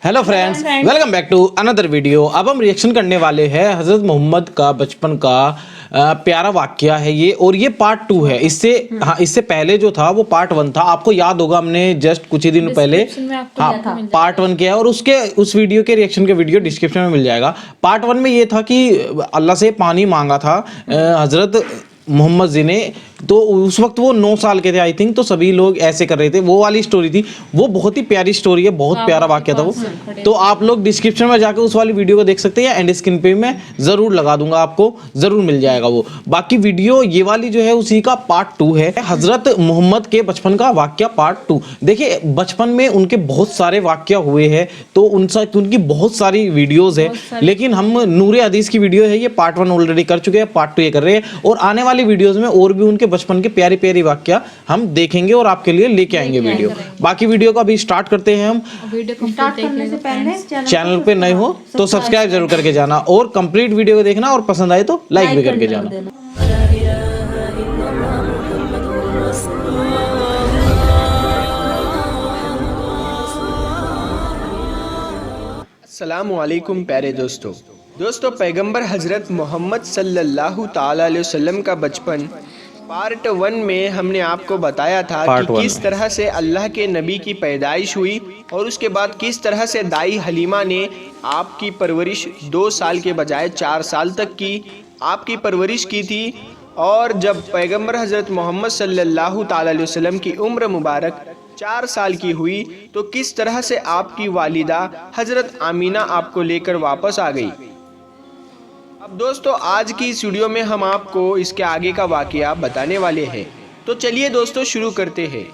Hello friends, welcome back to another video. अब हम reaction करने वाले हैं हज़रत मोहम्मद का बचपन का प्यारा वाक़या है ये, और ये पार्ट 2 है। इससे पहले जो था वो पार्ट 1 था। आपको याद होगा, हमने जस्ट कुछ ही दिन पहले पार्ट 1 किया है, और उस वीडियो के रिएक्शन के वीडियो डिस्क्रिप्शन में मिल जाएगा। पार्ट 1 में ये था कि अल्लाह से पानी मांगा था हज़रत मोहम्मद जी ने, तो उस वक्त वो 9 साल के थे आई थिंक। तो सभी लोग ऐसे कर रहे थे, वो वाली स्टोरी थी। वो बहुत ही प्यारी स्टोरी है, बहुत प्यारा वाक्य था वो। तो आप लोग डिस्क्रिप्शन में जाकर उस वाली वीडियो को देख सकते हैं, या एंड स्क्रीन पे मैं ज़रूर लगा दूंगा, आपको ज़रूर मिल जाएगा वो। बाकी वीडियो ये वाली जो है उसी का पार्ट 2 है, हज़रत मोहम्मद के बचपन का वाक्य पार्ट 2। देखिए, बचपन में उनके बहुत सारे वाक्य हुए हैं, तो उनकी बहुत सारी वीडियोज़ है, लेकिन हम नूरे हदीस की वीडियो है, ये पार्ट 1 ऑलरेडी कर चुके हैं, पार्ट 2 ये कर रहे हैं। और आने वाली वीडियोज़ में और भी उनके बचपन के प्यारी प्यारी वाक्य हम देखेंगे और आपके लिए लेके आएंगे वीडियो। बाकी वीडियो को अभी स्टार्ट करते हैं हम। वीडियो स्टार्ट करने से पहले चैनल पे नए हो तो सब्सक्राइब जरूर करके जाना, और कंप्लीट वीडियो को देखना, और पसंद आए तो लाइक भी करके जाना। अस्सलामुअलैकुम प्यारे दोस्तों, पैगंबर हज़रत मोहम्मद सल्लल्लाहु ताला अलैहि वसल्लम का बचपन पार्ट 1 में हमने आपको बताया था कि किस तरह से अल्लाह के नबी की पैदाइश हुई, और उसके बाद किस तरह से दाई हलीमा ने आपकी परवरिश 2 साल के बजाय 4 साल तक की आपकी परवरिश की थी। और जब पैगंबर हज़रत मोहम्मद सल्लल्लाहु ताला अलैहि वसल्लम की उम्र मुबारक 4 साल की हुई, तो किस तरह से आपकी वालिदा हज़रत आमीना आपको लेकर वापस आ गई। अब दोस्तों, आज की इस वीडियो में हम आपको इसके आगे का वाक़या बताने वाले हैं। तो चलिए दोस्तों शुरू करते हैं।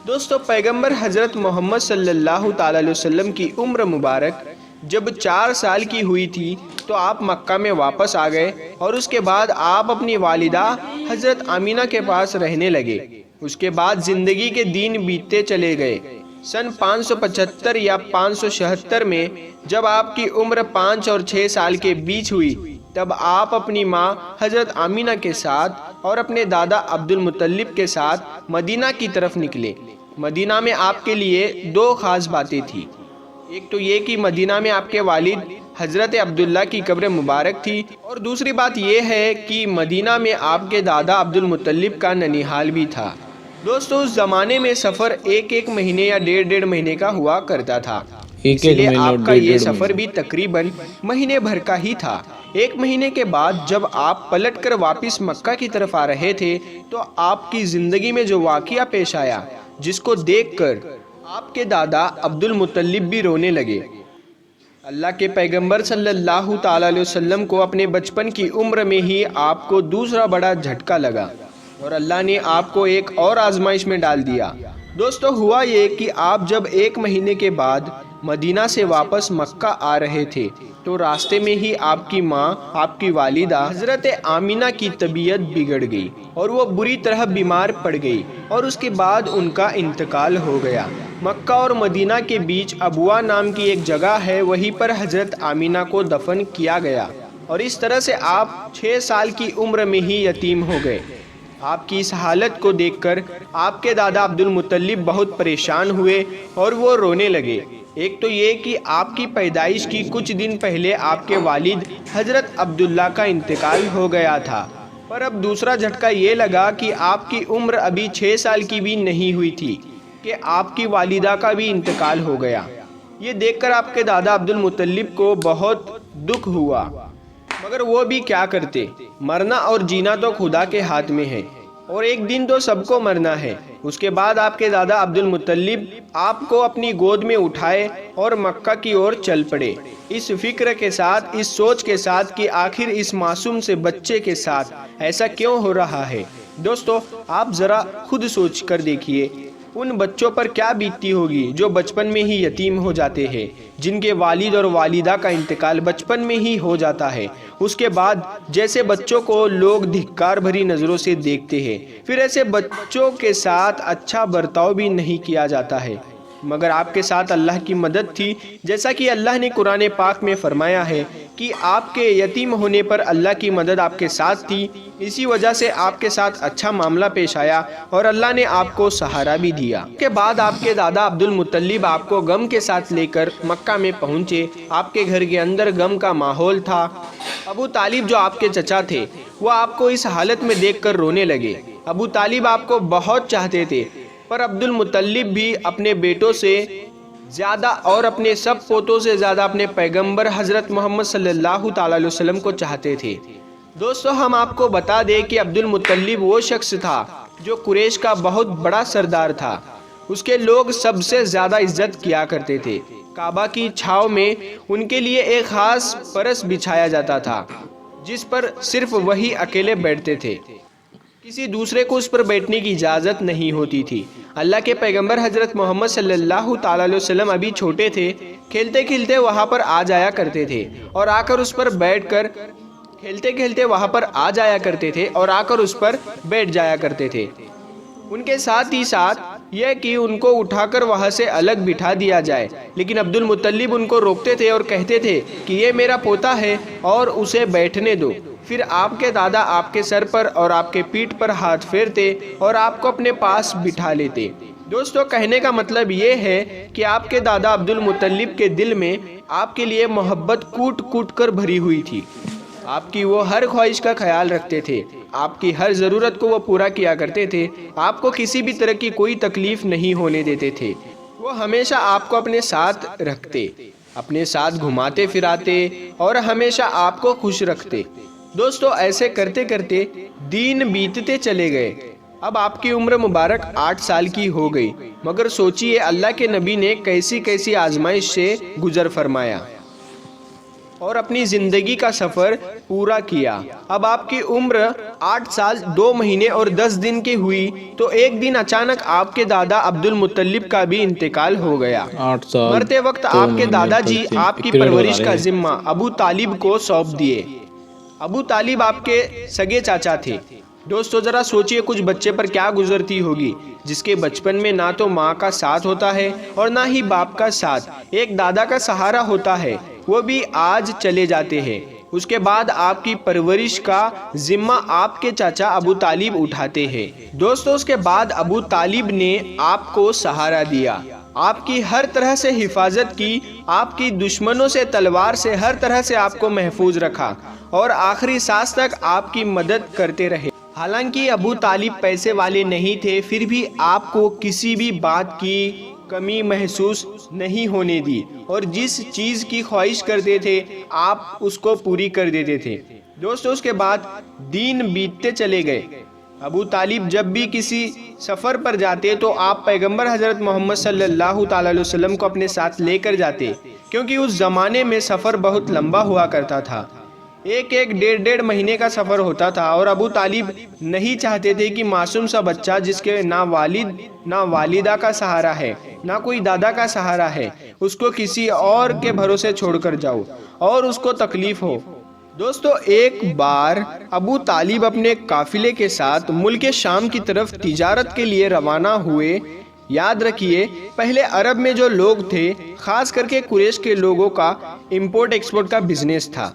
दोस्तों, पैगंबर हज़रत मोहम्मद सल्लल्लाहु ताला अलैहि वसल्लम की उम्र मुबारक जब 4 साल की हुई थी, तो आप मक्का में वापस आ गए, और उसके बाद आप अपनी वालिदा हज़रत आमीना के पास रहने लगे। उसके बाद ज़िंदगी के दिन बीतते चले गए। सन 575 या 576 में जब आपकी उम्र 5 और 6 साल के बीच हुई, तब आप अपनी माँ हज़रत आमीना के साथ और अपने दादा अब्दुल मुत्तलिब के साथ मदीना की तरफ निकले। मदीना में आपके लिए 2 ख़ास बातें थी। एक तो ये कि मदीना में आपके वालिद हज़रत अब्दुल्ला की कब्र मुबारक थी, और दूसरी बात यह है कि मदीना में आपके दादा अब्दुल मुत्तलिब का ननिहाल भी था। दोस्तों, उस ज़माने में सफ़र एक महीने या डेढ़ महीने का हुआ करता था, इसलिए आपका ये सफ़र भी तकरीबन महीने भर का ही था। 1 महीने के बाद जब आप पलटकर वापस मक्का की तरफ आ रहे थे, तो आपकी ज़िंदगी में जो वाक़या पेश आया, जिसको देखकर आपके दादा अब्दुल मुत्तलिब भी रोने लगे। अल्लाह के पैगंबर सल्लल्लाहु ताला अलैहि वसल्लम को अपने बचपन की उम्र में ही आपको दूसरा बड़ा झटका लगा, और अल्लाह ने आपको एक और आजमाइश में डाल दिया। दोस्तों, हुआ ये कि आप जब 1 महीने के बाद मदीना से वापस मक्का आ रहे थे, तो रास्ते में ही आपकी माँ, आपकी वालिदा हज़रत आमीना की तबीयत बिगड़ गई, और वो बुरी तरह बीमार पड़ गई, और उसके बाद उनका इंतकाल हो गया। मक्का और मदीना के बीच अबुआ नाम की एक जगह है, वहीं पर हज़रत आमीना को दफन किया गया, और इस तरह से आप 6 साल की उम्र में ही यतीम हो गए। आपकी इस हालत को देखकर आपके दादा अब्दुल मुत्तलिब बहुत परेशान हुए, और वो रोने लगे। एक तो ये कि आपकी पैदाइश की कुछ दिन पहले आपके वालिद हज़रत अब्दुल्ला का इंतकाल हो गया था, पर अब दूसरा झटका ये लगा कि आपकी उम्र अभी 6 साल की भी नहीं हुई थी कि आपकी वालिदा का भी इंतकाल हो गया। ये देखकर आपके दादा अब्दुल मुत्तलिब को बहुत दुख हुआ, मगर वो भी क्या करते। मरना और जीना तो खुदा के हाथ में है, और एक दिन तो सबको मरना है। उसके बाद आपके दादा अब्दुल मुत्तलिब आपको अपनी गोद में उठाए और मक्का की ओर चल पड़े, इस फिक्र के साथ, इस सोच के साथ कि आखिर इस मासूम से बच्चे के साथ ऐसा क्यों हो रहा है। दोस्तों, आप ज़रा खुद सोच कर देखिए, उन बच्चों पर क्या बीतती होगी जो बचपन में ही यतीम हो जाते हैं, जिनके वालिद और वालिदा का इंतकाल बचपन में ही हो जाता है। उसके बाद जैसे बच्चों को लोग धिक्कार भरी नज़रों से देखते हैं, फिर ऐसे बच्चों के साथ अच्छा बर्ताव भी नहीं किया जाता है। मगर आपके साथ अल्लाह की मदद थी, जैसा कि अल्लाह ने कुरान पाक में फरमाया है کہ آپ کے یتیم ہونے پر اللہ کی مدد آپ کے ساتھ تھی، اسی وجہ سے آپ کے ساتھ اچھا معاملہ پیش آیا اور اللہ نے آپ کو سہارا بھی دیا۔ اس کے بعد آپ کے دادا عبد المطلب آپ کو غم کے ساتھ لے کر مکہ میں پہنچے۔ آپ کے گھر کے اندر غم کا ماحول تھا۔ ابو طالب جو آپ کے چچا تھے وہ آپ کو اس حالت میں دیکھ کر رونے لگے۔ ابو طالب آپ کو بہت چاہتے تھے، پر عبد المطلب بھی اپنے بیٹوں سے زیادہ اور اپنے سب پوتوں سے زیادہ اپنے پیغمبر حضرت محمد صلی اللہ تعالی علیہ وسلم کو چاہتے تھے۔ دوستو ہم آپ کو بتا دیں کہ عبد المطلب وہ شخص تھا جو قریش کا بہت بڑا سردار تھا۔ اس کے لوگ سب سے زیادہ عزت کیا کرتے تھے۔ کعبہ کی چھاؤں میں ان کے لیے ایک خاص فرش بچھایا جاتا تھا جس پر صرف وہی اکیلے بیٹھتے تھے، کسی دوسرے کو اس پر بیٹھنے کی اجازت نہیں ہوتی تھی۔ اللہ کے پیغمبر حضرت محمد صلی اللہ تعالی علیہ وسلم ابھی چھوٹے تھے، کھیلتے کھیلتے وہاں پر آ جایا کرتے تھے اور آ کر اس پر بیٹھ کر بیٹھ جایا کرتے تھے۔ ان کے ساتھ ہی ساتھ یہ کہ ان کو اٹھا کر وہاں سے الگ بٹھا دیا جائے، لیکن عبد المطلب ان کو روکتے تھے اور کہتے تھے کہ یہ میرا پوتا ہے اور اسے بیٹھنے دو۔ پھر آپ کے دادا آپ کے سر پر اور آپ کے پیٹھ پر ہاتھ پھیرتے اور آپ کو اپنے پاس بٹھا لیتے۔ دوستو کہنے کا مطلب یہ ہے کہ آپ کے دادا عبد المطلب کے دل میں آپ کے لیے محبت کوٹ کوٹ کر بھری ہوئی تھی۔ آپ کی وہ ہر خواہش کا خیال رکھتے تھے، آپ کی ہر ضرورت کو وہ پورا کیا کرتے تھے، آپ کو کسی بھی طرح کی کوئی تکلیف نہیں ہونے دیتے تھے۔ وہ ہمیشہ آپ کو اپنے ساتھ رکھتے، اپنے ساتھ گھماتے پھراتے اور ہمیشہ آپ کو خوش رکھتے۔ دوستو ایسے کرتے کرتے دن بیتتے چلے گئے۔ اب آپ کی عمر مبارک 8 سال کی ہو گئی، مگر سوچئے اللہ کے نبی نے کیسی کیسی آزمائش سے گزر فرمایا اور اپنی زندگی کا سفر پورا کیا۔ اب آپ کی عمر 8 سال 2 مہینے اور 10 دن کی ہوئی تو ایک دن اچانک آپ کے دادا عبد المطلب کا بھی انتقال ہو گیا۔ مرتے وقت آپ کے دادا جی آپ کی پرورش کا ذمہ ابو طالب کو سونپ دیے۔ ابو طالب آپ کے سگے چاچا تھے۔ دوستو ذرا سوچئے کچھ بچے پر کیا گزرتی ہوگی جس کے بچپن میں نہ تو ماں کا ساتھ ہوتا ہے اور نہ ہی باپ کا ساتھ، ایک دادا کا سہارا ہوتا ہے، وہ بھی آج چلے جاتے ہیں۔ اس کے بعد آپ کی پرورش کا ذمہ آپ کے چاچا ابو طالب اٹھاتے ہیں۔ دوستو اس کے بعد ابو طالب نے آپ کو سہارا دیا، آپ کی ہر طرح سے حفاظت کی، آپ کی دشمنوں سے تلوار سے ہر طرح سے آپ کو محفوظ رکھا اور آخری سانس تک آپ کی مدد کرتے رہے۔ حالانکہ ابو طالب پیسے والے نہیں تھے، پھر بھی آپ کو کسی بھی بات کی کمی محسوس نہیں ہونے دی اور جس چیز کی خواہش کرتے تھے آپ اس کو پوری کر دیتے تھے۔ دوستو اس کے بعد دن بیتتے چلے گئے۔ ابو طالب جب بھی کسی سفر پر جاتے تو آپ پیغمبر حضرت محمد صلی اللہ تعالی علیہ وسلم کو اپنے ساتھ لے کر جاتے، کیونکہ اس زمانے میں سفر بہت لمبا ہوا کرتا تھا، ایک ڈیڑھ مہینے کا سفر ہوتا تھا اور ابو طالب نہیں چاہتے تھے کہ معصوم سا بچہ جس کے نہ والد نہ والدہ کا سہارا ہے، نہ کوئی دادا کا سہارا ہے، اس کو کسی اور کے بھروسے چھوڑ کر جاؤ اور اس کو تکلیف ہو۔ دوستو ایک بار ابو طالب اپنے قافلے کے ساتھ ملک شام کی طرف تجارت کے لیے روانہ ہوئے۔ یاد رکھیے پہلے عرب میں جو لوگ تھے، خاص کر کے قریش کے لوگوں کا امپورٹ ایکسپورٹ کا بزنس تھا،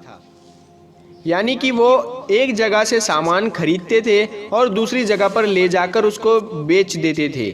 یعنی کہ وہ ایک جگہ سے سامان خریدتے تھے اور دوسری جگہ پر لے جا کر اس کو بیچ دیتے تھے۔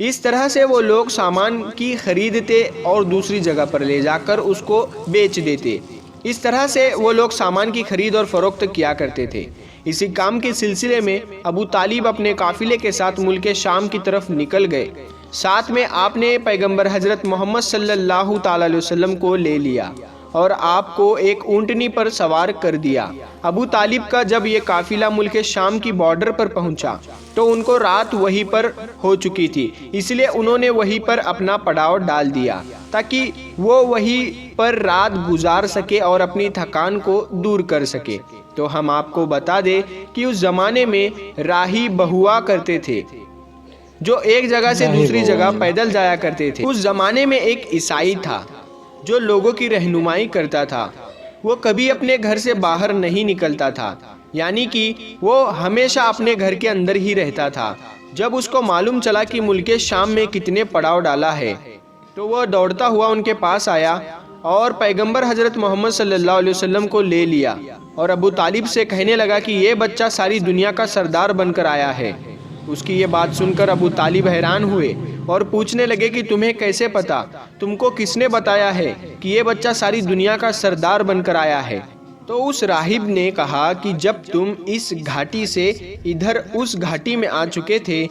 اس طرح سے وہ لوگ سامان کی خریدتے اور دوسری جگہ پر لے جا کر اس کو بیچ دیتے۔ اس طرح سے وہ لوگ سامان کی خرید اور فروخت کیا کرتے تھے۔ اسی کام کے سلسلے میں ابو طالب اپنے قافلے کے ساتھ ملک شام کی طرف نکل گئے۔ ساتھ میں آپ نے پیغمبر حضرت محمد صلی اللہ تعالی علیہ وسلم کو لے لیا اور آپ کو ایک اونٹنی پر سوار کر دیا۔ ابو طالب کا جب یہ قافلہ ملک شام کی بارڈر پر پہنچا تو ان کو رات وہیں پر ہو چکی تھی، اس لیے انہوں نے وہیں پر اپنا پڑاؤ ڈال دیا تاکہ وہ وہیں پر رات گزار سکے اور اپنی تھکان کو دور کر سکے۔ تو ہم آپ کو بتا دیں کہ اس زمانے میں راہی بہوا کرتے تھے جو ایک جگہ سے دوسری جگہ پیدل جایا کرتے تھے۔ اس زمانے میں ایک عیسائی تھا جو لوگوں کی رہنمائی کرتا تھا، وہ کبھی اپنے گھر سے باہر نہیں نکلتا تھا، یعنی کہ وہ ہمیشہ اپنے گھر کے اندر ہی رہتا تھا۔ جب اس کو معلوم چلا کہ ملک شام میں کتنے پڑاؤ ڈالا ہے تو وہ دوڑتا ہوا ان کے پاس آیا और पैगंबर हजरत मोहम्मद सल्लल्लाहु अलैहि वसल्लम को ले लिया और अबू तालिब से कहने लगा कि ये बच्चा सारी दुनिया का सरदार बनकर आया है। उसकी ये बात सुनकर अबू तालिब हैरान हुए और पूछने लगे कि तुम्हें कैसे पता, तुमको किसने बताया है कि ये बच्चा सारी दुनिया का सरदार बनकर आया है। तो उस राहिब ने कहा कि जब तुम इस घाटी से इधर उस घाटी में आ चुके थे,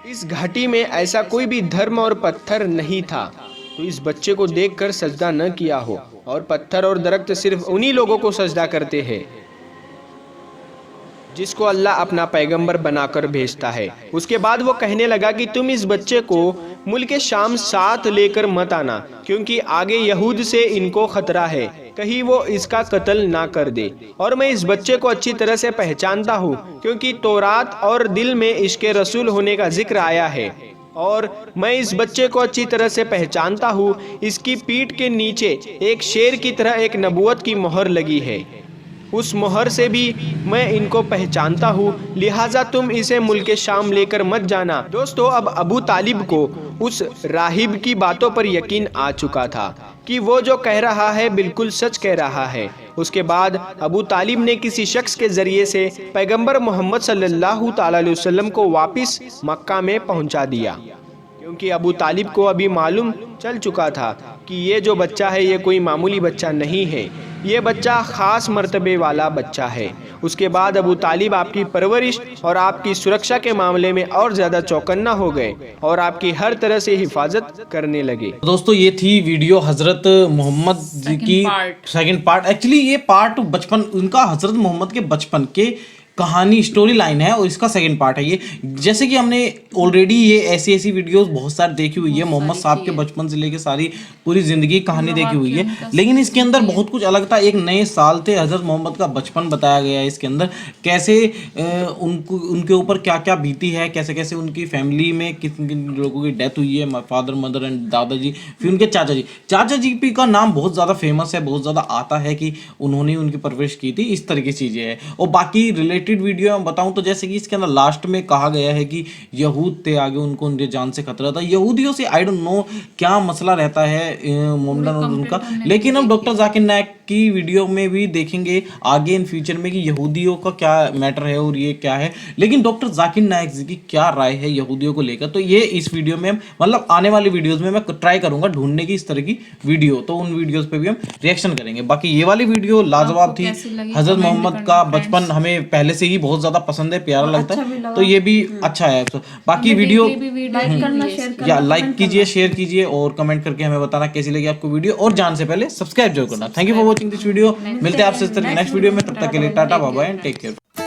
इस घाटी में ऐसा कोई भी धर्म और पत्थर नहीं था, तो इस बच्चे को देखकर सजदा न किया हो। और पत्थर और दरख्त सिर्फ उन्हीं लोगों को सजदा करते हैं जिसको अल्लाह अपना पैगंबर बनाकर भेजता है। उसके बाद वो कहने लगा कि तुम इस बच्चे को मुल्क शाम साथ लेकर मत आना, क्योंकि आगे यहूद से इनको खतरा है, कहीं वो इसका कत्ल ना कर दे। और मैं इस बच्चे को अच्छी तरह से पहचानता हूँ, क्योंकि तौरात और दिल में इश्क रसूल होने का जिक्र आया है। और मैं इस बच्चे को अच्छी तरह से पहचानता हूँ, इसकी पीठ के नीचे एक शेर की तरह एक नबूवत की मोहर लगी है, उस मोहर से भी मैं इनको पहचानता हूँ, लिहाजा तुम इसे मुल्क शाम लेकर मत जाना। दोस्तों, अब अबू तालिब को उस राहिब की बातों पर यकीन आ चुका था कि वो जो कह रहा है बिल्कुल सच कह रहा है। उसके बाद अबू तालिब ने किसी शख्स के जरिए से पैगंबर मोहम्मद सल्लल्लाहु ताला अलैहि वसल्लम को वापस मक्का में पहुंचा दिया, क्योंकि अबू तालिब को अभी मालूम चल चुका था कि ये जो बच्चा है ये कोई मामूली बच्चा नहीं है, ये बच्चा ख़ास मर्तबे वाला बच्चा है। उसके बाद अबू तालिब आपकी परवरिश और आपकी सुरक्षा के मामले में और ज़्यादा चौकन्ना हो गए और आपकी हर तरह से हिफाजत करने लगे। दोस्तों, ये थी वीडियो हजरत मोहम्मद जी की सेकंड पार्ट। एक्चुअली ये पार्ट बचपन उनका हजरत मोहम्मद के बचपन के कहानी स्टोरी लाइन है और इसका सेकंड पार्ट है ये। जैसे कि हमने ऑलरेडी ये ऐसी वीडियोस बहुत सारी देखी हुई है, मोहम्मद साहब के बचपन से लेके सारी पूरी ज़िंदगी कहानी देखी हुई है, लेकिन इसके अंदर बहुत कुछ अलग था। एक नए साल थे, हज़रत मोहम्मद का बचपन बताया गया है इसके अंदर, कैसे उनके ऊपर क्या क्या बीती है, कैसे कैसे उनकी फैमिली में किन किन लोगों की डेथ हुई है, फादर मदर एंड दादाजी, फिर उनके चाचा जी भी का नाम बहुत ज़्यादा फेमस है, बहुत ज़्यादा आता है कि उन्होंने उनकी परवरिश की थी, इस तरह की चीज़ें हैं। और बाकी वीडियो में बताऊं तो जैसे कि इसके अंदर लास्ट में कहा गया है कि यहूद थे आगे, उनको उनके जान से खतरा था। यहूदियों से आई डोंट नो क्या मसला रहता है मोमडन और उनका, लेकिन हम डॉक्टर जाकिर नायक की वीडियो में भी देखेंगे आगे इन फ्यूचर में कि यहूदियों का क्या मैटर है और ये क्या है। लेकिन डॉक्टर जाकिर नायक जी की क्या राय है यहूदियों को लेकर, तो ये इस वीडियो में मतलब आने वाली वीडियोस में मैं ट्राई करूंगा ढूंढने की इस तरह की वीडियो, तो उन वीडियोस पे भी हम रिएक्शन करेंगे। बाकी ये वाली वीडियो लाजवाब थी। हजरत मोहम्मद का बचपन हमें पहले से ही बहुत ज्यादा पसंद है, प्यारा लगता है, तो ये भी अच्छा है। बाकी वीडियो या लाइक कीजिए, शेयर कीजिए और कमेंट करके हमें बताना कैसी लगी आपको वीडियो, और जान से पहले सब्सक्राइब जरूर करना। Thank you for watching this video. मिलते हैं आपसे नेक्स्ट वीडियो में, तब तक के लिए tata bye bye and take care.